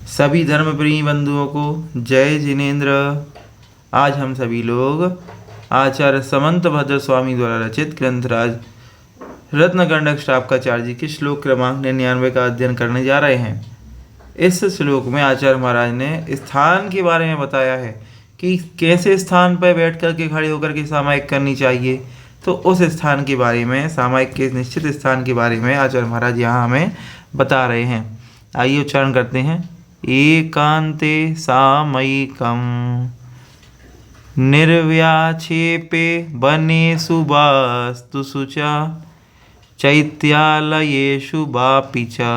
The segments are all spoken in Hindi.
सभी धर्म प्रेमी बंधुओं को जय जिनेन्द्र। आज हम सभी लोग आचार्य समंत भद्र स्वामी द्वारा रचित ग्रंथराज रत्नगंडक श्रावकाचार्य जी के श्लोक क्रमांक 99 का अध्ययन करने जा रहे हैं। इस श्लोक में आचार्य महाराज ने स्थान के बारे में बताया है कि कैसे स्थान पर बैठ कर के खड़े होकर के सामायिक करनी चाहिए। तो उस स्थान के बारे में, सामायिक के निश्चित स्थान के बारे में आचार्य महाराज यहाँ हमें बता रहे हैं। आइए उच्चारण करते हैं। एकांते सामयिकं निर्व्याक्षेपे वनेषु वास्तुषु च चैत्यालयेषु वापि च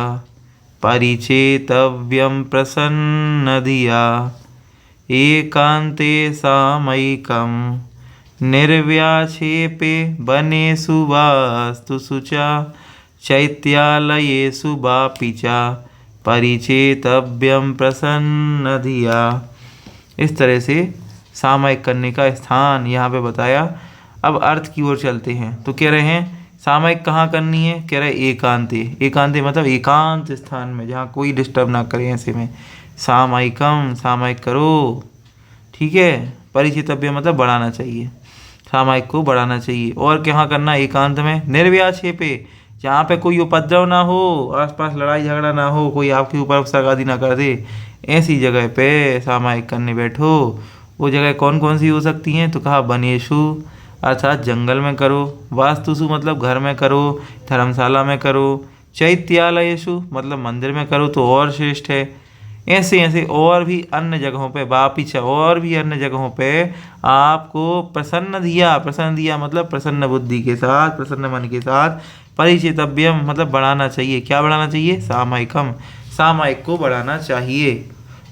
परिचेतव्यं प्रसन्नधिया। एकांते सामयिकं निर्व्याक्षेपे वनेषु वास्तुषु च चैत्यालयेषु वापि च परिचेतव्यं प्रसन्नधिया। इस तरह से सामायिक करने का स्थान यहाँ पे बताया। अब अर्थ की ओर चलते हैं। तो कह रहे हैं सामायिक कहाँ करनी है। कह रहे एकांते। एकांते मतलब एकांत स्थान में, जहाँ कोई डिस्टर्ब ना करे, ऐसे में सामायिकम, सामायिक करो। ठीक है। परिचेतव्य मतलब बढ़ाना चाहिए, सामायिक को बढ़ाना चाहिए। और कहाँ करना, एकांत में। निर्व्याक्षेपे, जहाँ पे कोई उपद्रव ना हो, आसपास लड़ाई झगड़ा ना हो, कोई आपके ऊपर उपसर्गादि ना कर दे, ऐसी जगह पे सामायिक करने बैठो। वो जगह कौन कौन सी हो सकती हैं। तो कहा वनेषु अर्थात जंगल में करो, वास्तुषु मतलब घर में करो, धर्मशाला में करो, चैत्यालयेषु मतलब मंदिर में करो तो और श्रेष्ठ है। ऐसे ऐसे और भी अन्य जगहों पे, वापिच और भी अन्य जगहों पे आपको प्रसन्न दिया मतलब प्रसन्न बुद्धि के साथ, प्रसन्न मन के साथ, परिचेतव्यम मतलब बढ़ाना चाहिए। क्या बढ़ाना चाहिए। सामायिकम, सामायिक को बढ़ाना चाहिए।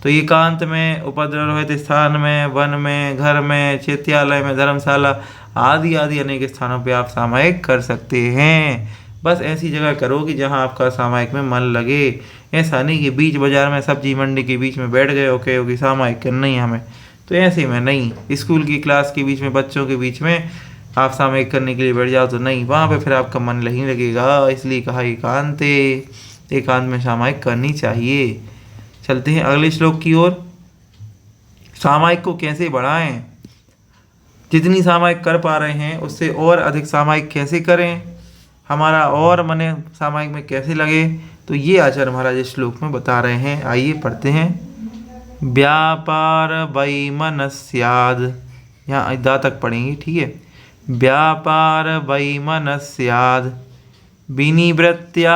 तो एकांत में, उपद्रव रहित स्थान में, वन में, घर में, चैत्यालय में, धर्मशाला आदि आदि अनेक स्थानों पे आप सामायिक कर सकते हैं। बस ऐसी जगह करो कि जहाँ आपका सामायिक में मन लगे। ऐसा नहीं कि बीच बाजार में, सब्जी मंडी के बीच में बैठ गए ओके सामायिक करना ही हमें, तो ऐसे में नहीं। स्कूल की क्लास के बीच में, बच्चों के बीच में आप सामायिक करने के लिए बैठ जाओ तो नहीं, वहाँ पे फिर आपका मन नहीं लगेगा। इसलिए कहा एकांते, एकांत में सामायिक करनी चाहिए। चलते हैं अगले श्लोक की ओर। सामायिक को कैसे बढ़ाएं, जितनी सामायिक कर पा रहे हैं उससे और अधिक सामायिक कैसे करें, हमारा और मन सामायिक में कैसे लगे, तो ये आचार्य महाराज इस श्लोक में बता रहे हैं। आइए पढ़ते हैं। व्यापार वैमनस्याद, यहाँ दा तक पढ़ेंगे। ठीक है। व्यापार वैमनस्याद विनिवृत्त्या,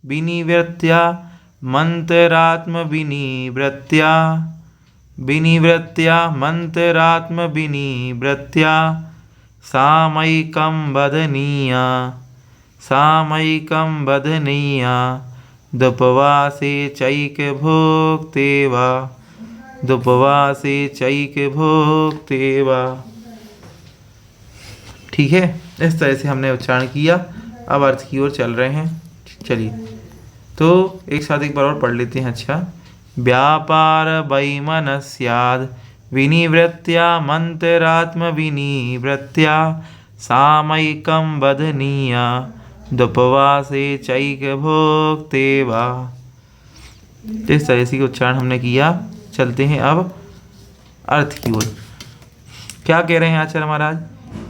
विनिवृत्त्या मंत्रात्म विनिवृत्त्या, विनिवृत्त्या मंत्रात्म विनिवृत्त्या सामयिकं वदनीया, सामयिकं वदनीया दुपवासे चैक भोक्ते वा, दुपवासे चैक भोक्ते वा। ठीक है। इस तरह से हमने उच्चारण किया। अब अर्थ की ओर चल रहे हैं। चलिए तो एक साथ एक बार और पढ़ लेते हैं। अच्छा। व्यापार वैमनस्याद विनिवृत्त्या मंत्रात्म विनिवृत्त्या सामयिकं वदनीया दुपवासे चैक भोक्ते वा। इस तरह से उच्चारण हमने किया। चलते हैं अब अर्थ की ओर। क्या कह रहे हैं आचार्य महाराज।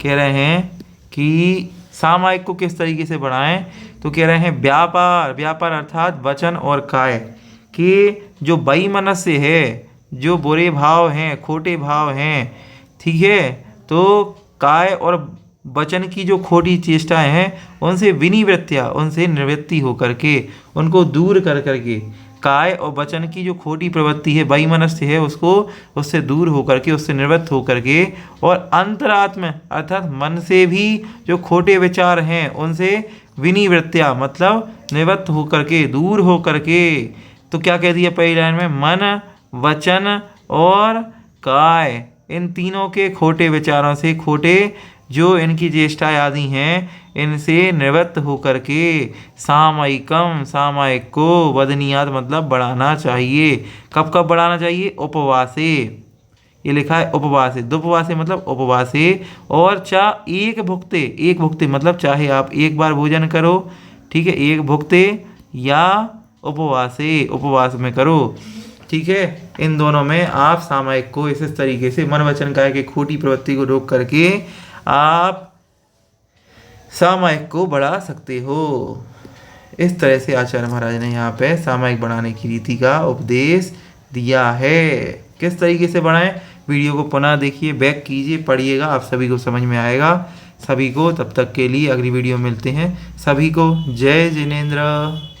कह रहे हैं कि सामायिक को किस तरीके से बढ़ाएं। तो कह रहे हैं व्यापार, व्यापार अर्थात वचन और काय कि जो वैमनस्य है, जो बुरे भाव हैं, खोटे भाव हैं, ठीक है, तो काय और वचन की जो खोटी चेष्टाएं हैं उनसे विनिवृत्तिया, उनसे निवृत्ति होकर के, उनको दूर कर करके, काय और वचन की जो खोटी प्रवृत्ति है, वैमनस्य है, उसको उससे दूर होकर के, उससे निवृत्त होकर के, और अंतरात्म अर्थात मन से भी जो खोटे विचार हैं उनसे विनिवृत्तिया मतलब निवृत्त होकर के, दूर होकर के। तो क्या कह दिया पहली लाइन में। मन, वचन और काय, इन तीनों के खोटे विचारों से, खोटे जो इनकी चेष्टाएं आदि हैं, इनसे निवृत्त होकर के सामयिकम, सामायिक को वदनीयात मतलब बढ़ाना चाहिए। कब कब बढ़ाना चाहिए। उपवासे, ये लिखा है उपवासे, दुपवासे मतलब उपवासे, और चा एक भुक्ते, एक भुक्ते मतलब चाहे आप एक बार भोजन करो, ठीक है, एक भुक्ते, या उपवासे, उपवास में करो। ठीक है। इन दोनों में आप सामायिक को इस तरीके से मन वचन काया की खोटी प्रवृत्ति को रोक करके आप सामायिक को बढ़ा सकते हो। इस तरह से आचार्य महाराज ने यहाँ पे सामायिक बढ़ाने की रीति का उपदेश दिया है। किस तरीके से बढ़ाएं, वीडियो को पुनः देखिए, बैक कीजिए, पढ़िएगा, आप सभी को समझ में आएगा। सभी को तब तक के लिए अगली वीडियो मिलते हैं। सभी को जय जिनेंद्र।